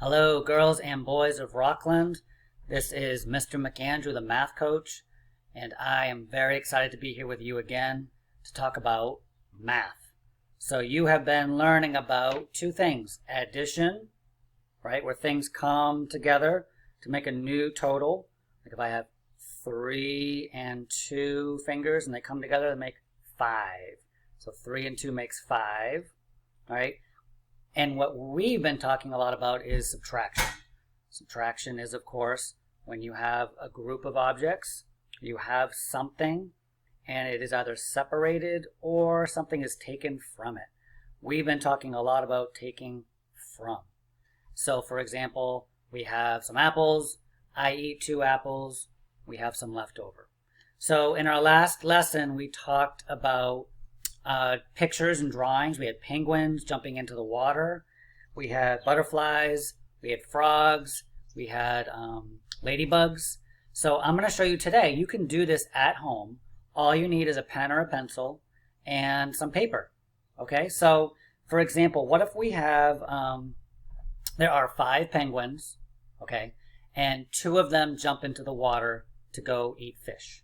Hello, girls and boys of Rockland. This is Mr. McAndrew, the math coach, and I am very excited to be here with you again to talk about math. So you have been learning about two things: addition, right, where things come together to make a new total. Like if I have 3 and 2 fingers and they come together to make 5. So 3 and 2 makes 5, all right? And what we've been talking a lot about is subtraction. Subtraction is, of course, when you have a group of objects, you have something, and it is either separated or something is taken from it. We've been talking a lot about taking from. So, for example, we have some apples. I eat 2 apples. We have some left over. So in our last lesson, we talked about pictures and drawings. We had penguins jumping into the water. We had butterflies. We had frogs. We had ladybugs. So I'm going to show you today. You can do this at home. All you need is a pen or a pencil and some paper. Okay, so for example, what if we have, there are 5 penguins, okay, and 2 of them jump into the water to go eat fish.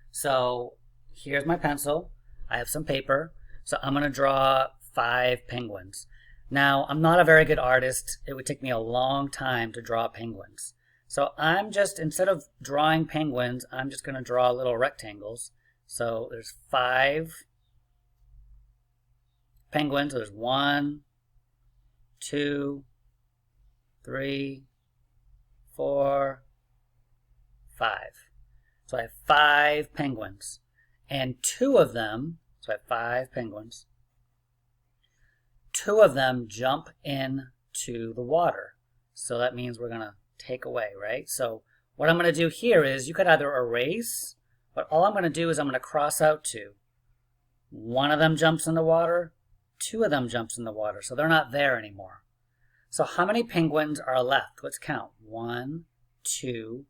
So here's my pencil. I have some paper, so I'm going to draw 5 penguins. Now, I'm not a very good artist. It would take me a long time to draw penguins. So I'm just, instead of drawing penguins, I'm just going to draw little rectangles. So there's 5 penguins. So there's 1, 2, 3, 4, 5. So I have 5 penguins. And 2 of them, so I have 5 penguins, 2 of them jump into the water. So that means we're going to take away, right? So what I'm going to do here is, you could either erase, but all I'm going to do is I'm going to cross out 2. 1 of them jumps in the water, 2 of them jumps in the water, so they're not there anymore. So how many penguins are left? Let's count. 1, 2,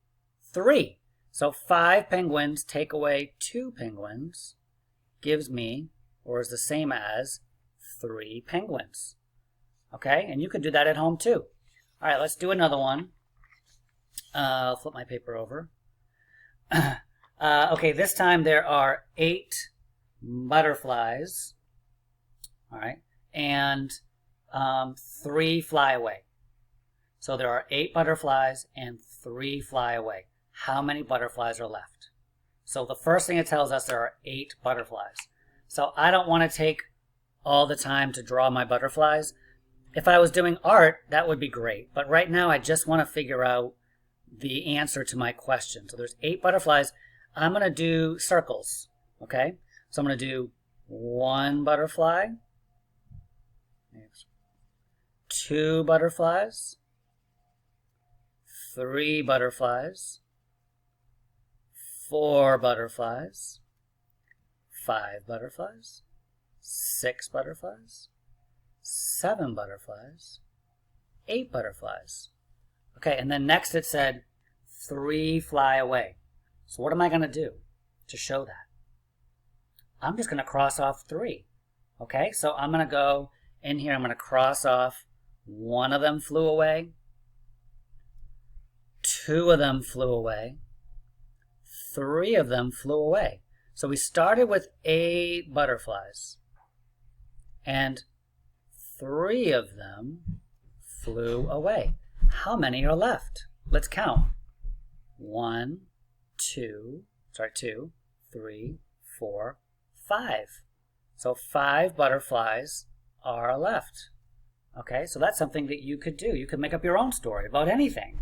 3. So 5 penguins take away 2 penguins gives me, or is the same as, 3 penguins. Okay, and you can do that at home too. All right, let's do another one. I'll flip my paper over. Okay, this time there are 8 butterflies. All right, and 3 fly away. So there are 8 butterflies and 3 fly away. How many butterflies are left? So the first thing it tells us, there are 8 butterflies. So I don't want to take all the time to draw my butterflies. If I was doing art, that would be great. But right now I just want to figure out the answer to my question. So there's 8 butterflies. I'm going to do circles. Okay? So I'm going to do 1 butterfly, 2 butterflies, 3 butterflies, 4 butterflies, 5 butterflies, 6 butterflies, 7 butterflies, 8 butterflies. Okay, and then next it said 3 fly away. So what am I going to do to show that? I'm just going to cross off 3. Okay, so I'm going to go in here, I'm going to cross off 1 of them flew away, 2 of them flew away, 3 of them flew away. So we started with 8 butterflies, and 3 of them flew away. How many are left? Let's count. 1, 2, 3, 4, 5. So 5 butterflies are left. Okay, so that's something that you could do. You could make up your own story about anything.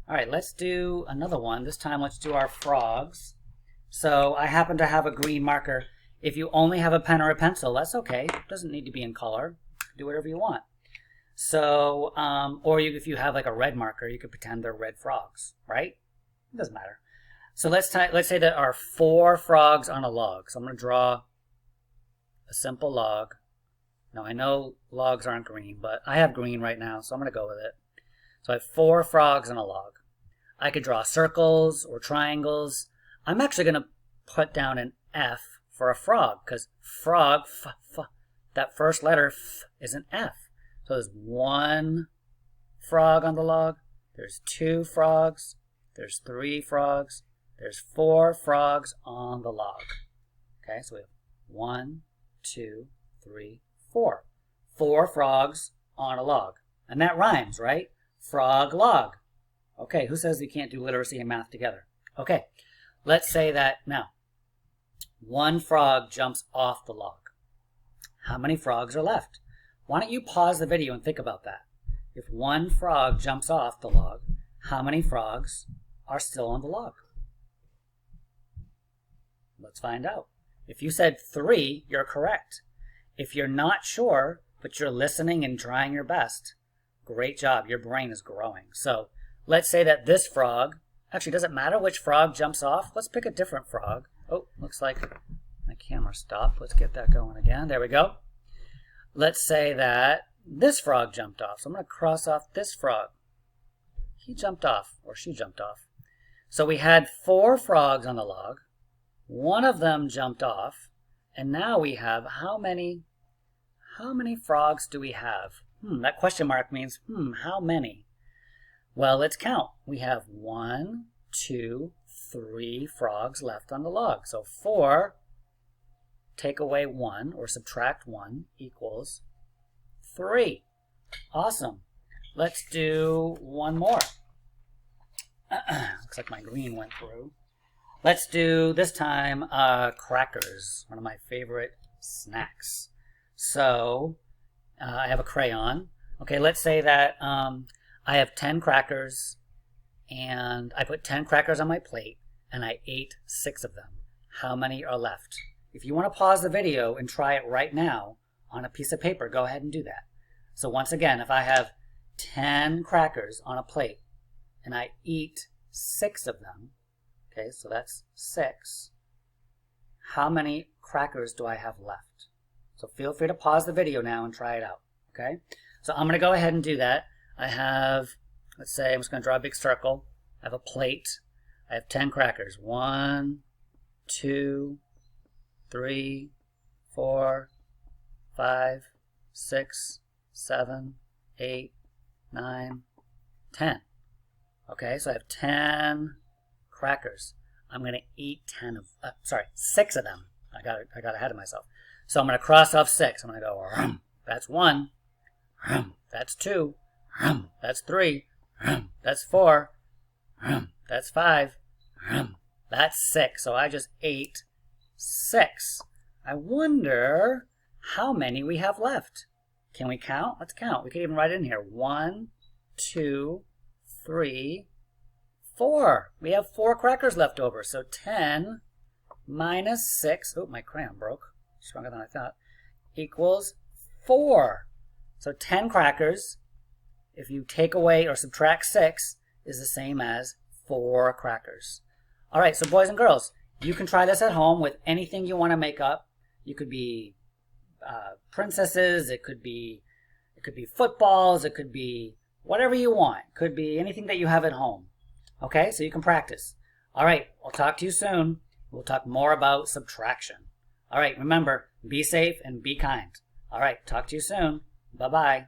All right, let's do another one. This time, let's do our frogs. So I happen to have a green marker. If you only have a pen or a pencil, that's okay. It doesn't need to be in color. Do whatever you want. So, if you have like a red marker, you could pretend they're red frogs, right? It doesn't matter. So let's say there are 4 frogs on a log. So I'm going to draw a simple log. Now I know logs aren't green, but I have green right now, so I'm going to go with it. So I have 4 frogs on a log. I could draw circles or triangles. I'm actually going to put down an F for a frog, because frog, that first letter, F, is an F. So there's 1 frog on the log. There's 2 frogs. There's 3 frogs. There's 4 frogs on the log. Okay, so we have 1, 2, 3, 4. 4 frogs on a log. And that rhymes, right? Frog log. Okay, who says you can't do literacy and math together? Okay, let's say that now 1 frog jumps off the log. How many frogs are left? Why don't you pause the video and think about that? If 1 frog jumps off the log, how many frogs are still on the log? Let's find out. If you said 3, you're correct. If you're not sure, but you're listening and trying your best, great job. Your brain is growing. So let's say that this frog, actually, does it matter which frog jumps off? Let's pick a different frog. Oh, looks like my camera stopped. Let's get that going again. There we go. Let's say that this frog jumped off. So I'm going to cross off this frog. He jumped off, or she jumped off. So we had 4 frogs on the log. 1 of them jumped off. And now we have how many frogs do we have? That question mark means, how many? Well, let's count. We have 1, 2, 3 frogs left on the log. So 4, take away 1, or subtract 1, equals 3. Awesome. Let's do one more. Looks like my green went through. Let's do, this time, crackers, one of my favorite snacks. So, I have a crayon. Okay, let's say that I have 10 crackers, and I put 10 crackers on my plate, and I ate 6 of them. How many are left? If you want to pause the video and try it right now on a piece of paper, go ahead and do that. So once again, if I have 10 crackers on a plate, and I eat 6 of them, okay, so that's 6, how many crackers do I have left? So feel free to pause the video now and try it out, okay? So I'm going to go ahead and do that. I have, let's say, I'm just going to draw a big circle. I have a plate. I have 10 crackers. 1, 2, 3, 4, 5, 6, 7, 8, 9, 10. Okay, so I have 10 crackers. I'm going to eat 6 of them. I got ahead of myself. So I'm going to cross off 6. I'm going to go, that's 1, that's 2, that's 3, that's 4, that's 5, that's 6. So I just ate 6. I wonder how many we have left. Can we count? Let's count. We could even write it in here. 1, 2, 3, 4. We have 4 crackers left over. So 10 minus 6. Oh, my crayon broke. Stronger than I thought. Equals 4. So 10 crackers, if you take away or subtract 6, is the same as 4 crackers. All right, so boys and girls, you can try this at home with anything you want to make up. You could be princesses. It could be footballs. It could be whatever you want. It could be anything that you have at home. Okay, so you can practice. All right, I'll talk to you soon. We'll talk more about subtraction. All right, remember, be safe and be kind. All right, talk to you soon. Bye-bye.